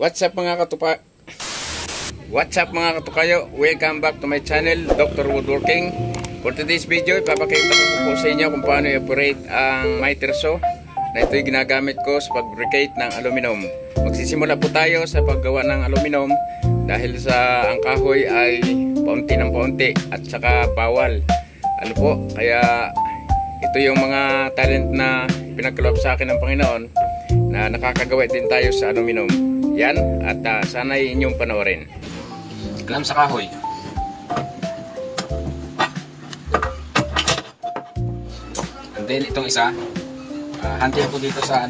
What's up mga katukayo? Welcome back to my channel, Dr. Woodworking. For today's video, ipapakita ko po sa inyo kung paano i-operate ang miter saw na ito'y ginagamit ko sa pag-fabricate ng aluminum. Magsisimula po tayo sa paggawa ng aluminum dahil sa ang kahoy ay paunti ng paunti at saka bawal. Ano po, kaya ito yung mga talent na pinagkaloob sa akin ng Panginoon na nakakagawa din tayo sa aluminum. Yan, at sana'y inyong panoorin. Clamp sa kahoy. And then itong isa, handle ko dito sa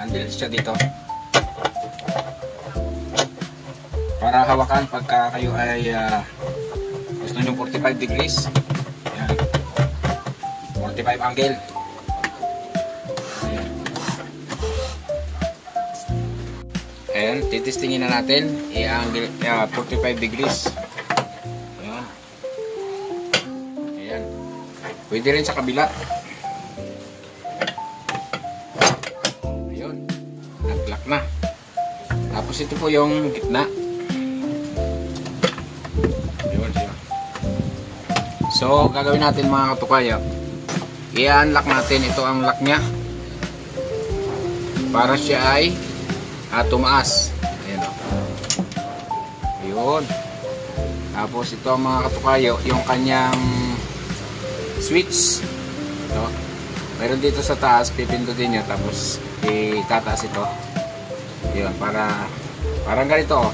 handle siya dito. Para hawakan pagka kayo ay gusto nyo 45 degrees. Yan. 45 angle. Ayan, titistingin na natin i-angle 45 degrees. Ayan. Ayan. Pwede rin sa kabila. Ayun. Nag-lock na. Tapos ito po yung gitna. Ayun siya. So, gagawin natin mga katukayo. I-unlock natin. Ito ang lock nya. Para siya ay tumaas. Ayan o. Ayun. Tapos ito ang mga katukayo, yung kanyang switch. Ito. Meron dito sa taas, pipindutin nyo. Tapos itataas ito. Ayun. Parang ganito o.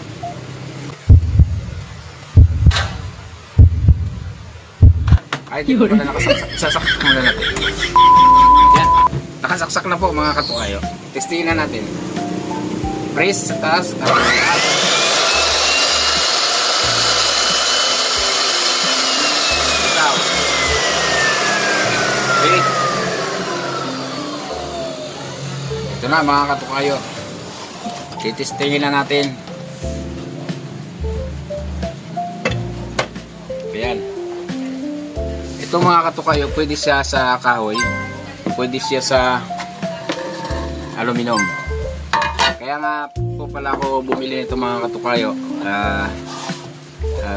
Ay, di ko pala nakasaksak. Sasaksak muna natin. Ayan. Nakasaksak na po mga katukayo. Testingin na natin. Press sa taas. Okay. Ito na mga katukayo. Titistingin na natin. Ayan. Ito mga katukayo, pwede siya sa kahoy. Pwede siya sa aluminum. Kaya nga po pala ako bumili nito mga katukayo.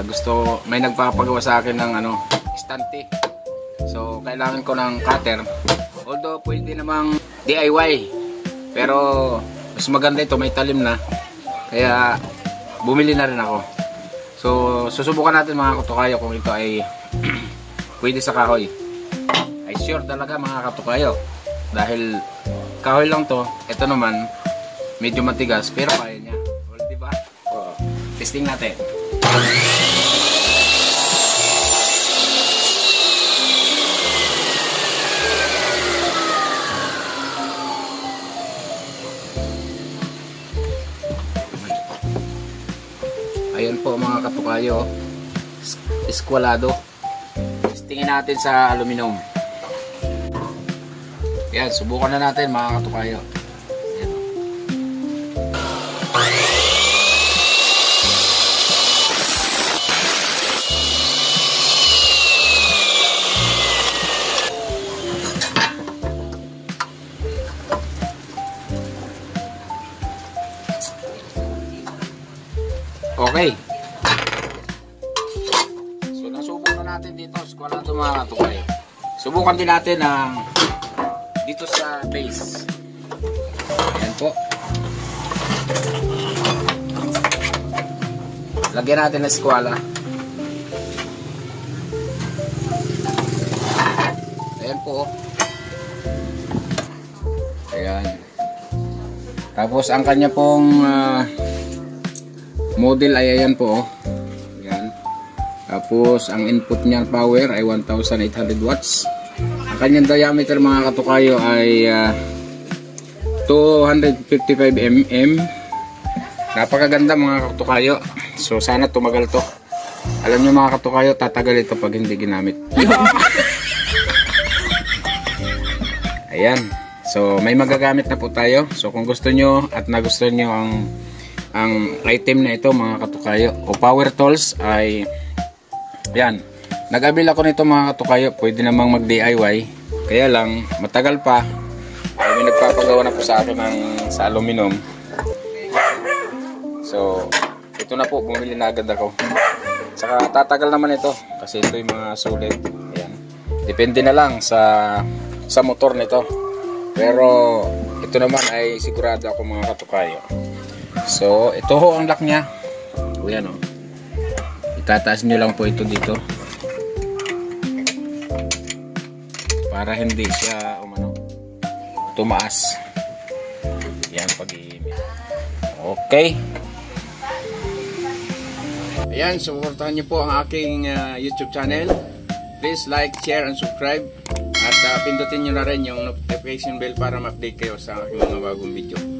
Gusto, may nagpapagawa sa akin ng estante. So kailangan ko ng cutter. Although pwede namang DIY. Pero mas maganda ito, may talim na. Kaya bumili na rin ako. So susubukan natin mga katukayo kung ito ay pwede sa kahoy. Ay sure talaga mga katukayo. Dahil kahoy lang to. Ito naman medyo matigas pero kaya niya. Well, diba? Testing natin. Ayan po mga katukayo. Eskwalado. Testingin natin sa aluminum. Ayan, subukan na natin mga katukayo. Okay. So nasubok na natin dito. Squala ito mga katukayo. Subukan din natin ang dito sa base. Ayan po. Lagyan natin ng squala. Ayan po. Ayan. Tapos ang kanya pong model ay ayan po. Ayan. Tapos ang input niya power ay 1,800 watts. Ang kanyang diameter mga katukayo ay 255 mm. Napakaganda mga katukayo. So sana tumagal to. Alam nyo mga katukayo, tatagal ito pag hindi ginamit. Ayan. So may magagamit na po tayo. So kung gusto nyo at nagustuhan nyo ang item na ito mga katukayo o power tools ay yan, nag-abil ako nito mga katukayo. Pwede namang mag DIY, kaya lang matagal pa. May nagpapagawa na po sa akin sa aluminum. So, ito na po, bumili na agad ako. Saka tatagal naman ito kasi ito yung mga sulit. Ayan. Depende na lang sa motor nito. Pero ito naman ay sigurado ako mga katukayo. So, ito ho ang lock niya. Ayan o. Itataas nyo lang po ito dito. Para hindi siya tumaas. Yan pag-iimit. Okay. Ayan, suportahan niyo po ang aking YouTube channel. Please like, share, and subscribe. At pindutin nyo na rin yung notification bell para ma-update kayo sa aking mga bagong video.